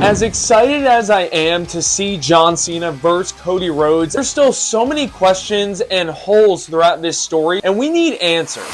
As excited as I am to see John Cena versus Cody Rhodes, there's still so many questions and holes throughout this story, and we need answers.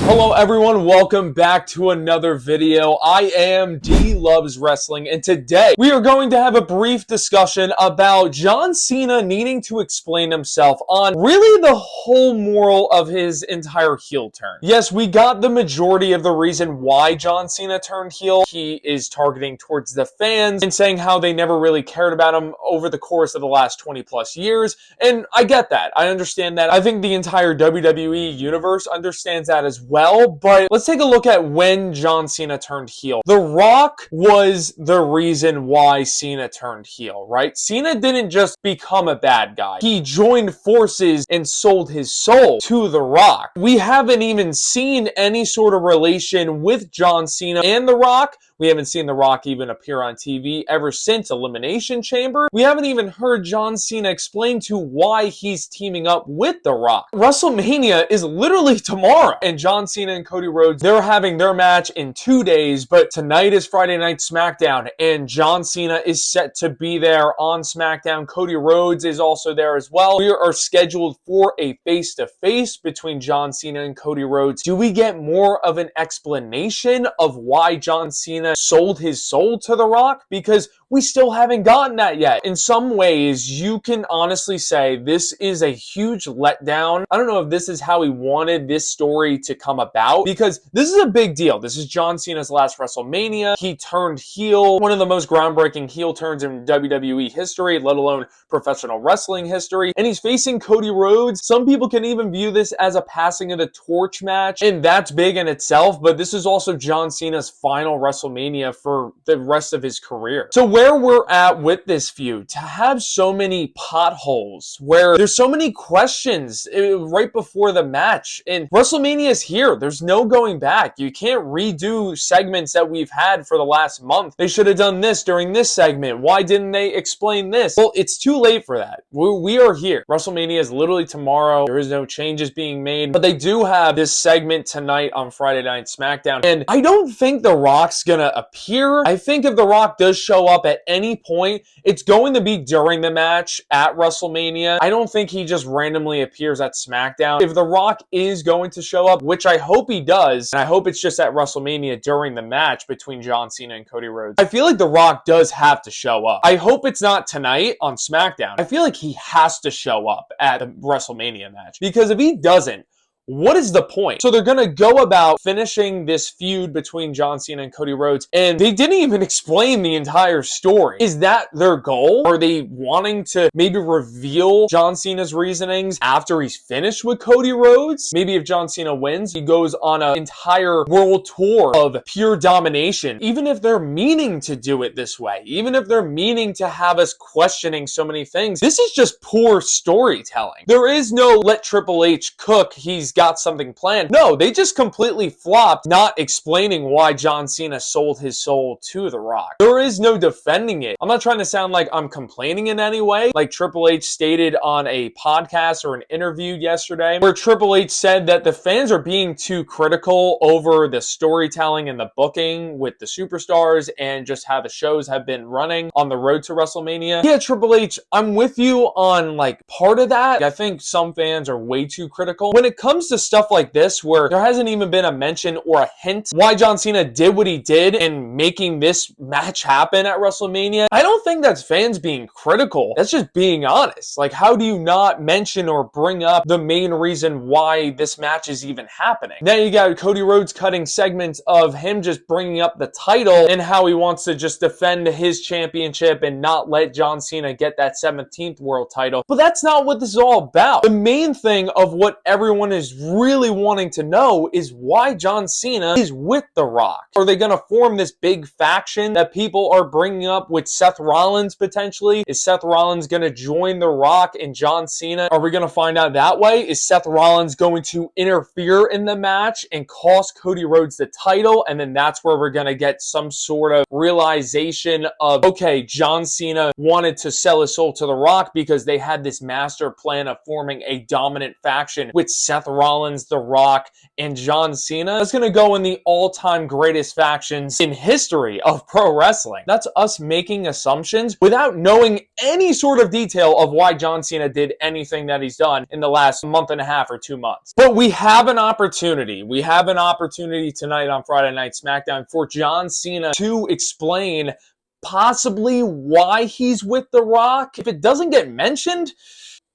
Hello everyone, welcome back to another video. I am D Loves Wrestling, and today we are going to have a brief discussion about John Cena needing to explain himself on really the whole moral of his entire heel turn. Yes, we got the majority of the reason why John Cena turned heel. He is targeting towards the fans and saying how they never really cared about him over the course of the last 20 plus years, and I get that. I understand that. I think the entire WWE universe understands that as well. But let's take a look at when John Cena turned heel. The Rock was the reason why Cena turned heel, right? Cena didn't just become a bad guy. He joined forces and sold his soul to The Rock. We haven't even seen any sort of relation with John Cena and The Rock. We haven't seen The Rock even appear on TV ever since Elimination Chamber. We haven't even heard John Cena explain to why he's teaming up with The Rock. WrestleMania is literally tomorrow, and John Cena and Cody Rhodes, they're having their match in 2 days, but tonight is Friday Night SmackDown, and John Cena is set to be there on SmackDown. Cody Rhodes is also there as well. We are scheduled for a face-to-face between John Cena and Cody Rhodes. Do we get more of an explanation of why John Cena sold his soul to The Rock? Because we still haven't gotten that yet. In some ways, you can honestly say this is a huge letdown. I don't know if this is how he wanted this story to come about, because this is a big deal. This is John Cena's last WrestleMania. He turned heel, one of the most groundbreaking heel turns in WWE history, let alone professional wrestling history, and he's facing Cody Rhodes. Some people can even view this as a passing of the torch match, and that's big in itself, but this is also John Cena's final WrestleMania for the rest of his career. So where we're at with this feud, to have so many potholes, where there's so many questions right before the match, and WrestleMania is here. There's no going back. You can't redo segments that we've had for the last month. They should have done this during this segment. Why didn't they explain this? Well, it's too late for that. We are here. WrestleMania is literally tomorrow. There is no changes being made, but they do have this segment tonight on Friday Night SmackDown, and I don't think The Rock's gonna appear. I think if The Rock does show up at any point, it's going to be during the match at WrestleMania. I don't think he just randomly appears at SmackDown. If The Rock is going to show up, which I hope he does, and I hope it's just at WrestleMania during the match between John Cena and Cody Rhodes, I feel like The Rock does have to show up. I hope it's not tonight on SmackDown. I feel like he has to show up at the WrestleMania match, because if he doesn't, what is the point? So they're going to go about finishing this feud between John Cena and Cody Rhodes, and they didn't even explain the entire story. Is that their goal? Are they wanting to maybe reveal John Cena's reasonings after he's finished with Cody Rhodes? Maybe if John Cena wins, he goes on an entire world tour of pure domination. Even if they're meaning to do it this way, even if they're meaning to have us questioning so many things, this is just poor storytelling. There is no let Triple H cook, he's got something planned. No, they just completely flopped, not explaining why John Cena sold his soul to The Rock. There is no defending it. I'm not trying to sound like I'm complaining in any way, like Triple H stated on a podcast or an interview yesterday, where Triple H said that the fans are being too critical over the storytelling and the booking with the superstars and just how the shows have been running on the road to WrestleMania. Yeah, Triple H, I'm with you on like part of that. I think some fans are way too critical. When it comes to stuff like this, where there hasn't even been a mention or a hint why John Cena did what he did in making this match happen at WrestleMania, I don't think that's fans being critical. That's just being honest. Like, how do you not mention or bring up the main reason why this match is even happening? Now you got Cody Rhodes cutting segments of him just bringing up the title and how he wants to just defend his championship and not let John Cena get that 17th world title. But that's not what this is all about. The main thing of what everyone is really wanting to know is why John Cena is with The Rock. Are they going to form this big faction that people are bringing up with Seth Rollins potentially? Is Seth Rollins going to join The Rock and John Cena? Are we going to find out that way? Is Seth Rollins going to interfere in the match and cost Cody Rhodes the title? And then that's where we're going to get some sort of realization of, okay, John Cena wanted to sell his soul to The Rock because they had this master plan of forming a dominant faction with Seth Rollins Rollins, The Rock, and John Cena, that's going to go in the all-time greatest factions in history of pro wrestling. That's us making assumptions without knowing any sort of detail of why John Cena did anything that he's done in the last month and a half or 2 months. But we have an opportunity. We have an opportunity tonight on Friday Night SmackDown for John Cena to explain possibly why he's with The Rock. If it doesn't get mentioned,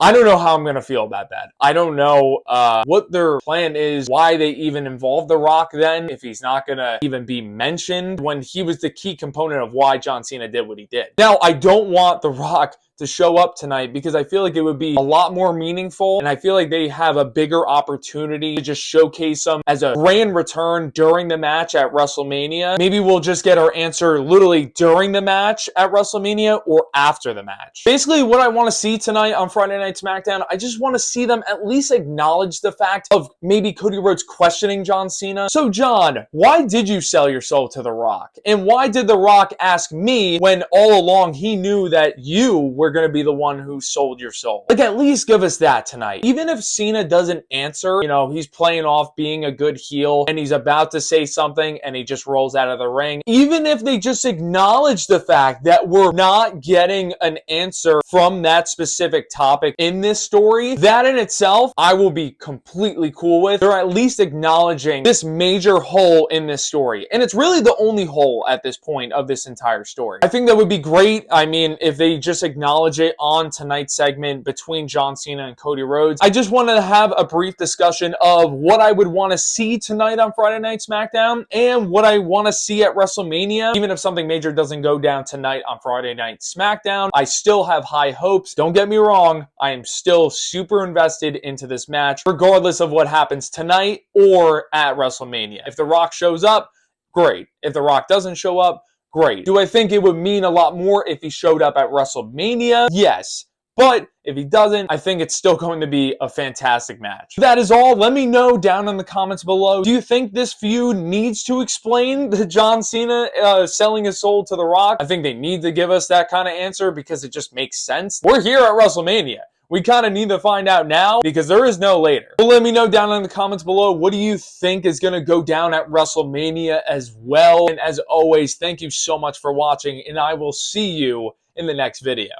I don't know how I'm going to feel about that. I don't know what their plan is, why they even involved The Rock then, if he's not going to even be mentioned when he was the key component of why John Cena did what he did. Now, I don't want The Rock to show up tonight because I feel like it would be a lot more meaningful, and I feel like they have a bigger opportunity to just showcase him as a grand return during the match at WrestleMania. Maybe we'll just get our answer literally during the match at WrestleMania or after the match. Basically, what I want to see tonight on Friday Night SmackDown, I just want to see them at least acknowledge the fact of maybe Cody Rhodes questioning John Cena. So John, why did you sell your soul to The Rock? And why did The Rock ask me when all along he knew that you were going to be the one who sold your soul? Like, at least give us that tonight. Even if Cena doesn't answer, you know, he's playing off being a good heel and he's about to say something and he just rolls out of the ring. Even if they just acknowledge the fact that we're not getting an answer from that specific topic in this story, that in itself, I will be completely cool with. They're at least acknowledging this major hole in this story. And it's really the only hole at this point of this entire story. I think that would be great. I mean, if they just acknowledge it on tonight's segment between John Cena and Cody Rhodes. I just wanted to have a brief discussion of what I would want to see tonight on Friday Night SmackDown and what I want to see at WrestleMania. Even if something major doesn't go down tonight on Friday Night SmackDown, I still have high hopes. Don't get me wrong, I am still super invested into this match, regardless of what happens tonight or at WrestleMania. If The Rock shows up, great. If The Rock doesn't show up, great. Do I think it would mean a lot more if he showed up at WrestleMania? Yes. But if he doesn't, I think it's still going to be a fantastic match. That is all. Let me know down in the comments below. Do you think this feud needs to explain the John Cena selling his soul to The Rock? I think they need to give us that kind of answer because it just makes sense. We're here at WrestleMania. We kind of need to find out now because there is no later. But let me know down in the comments below, what do you think is going to go down at WrestleMania as well? And as always, thank you so much for watching, and I will see you in the next video.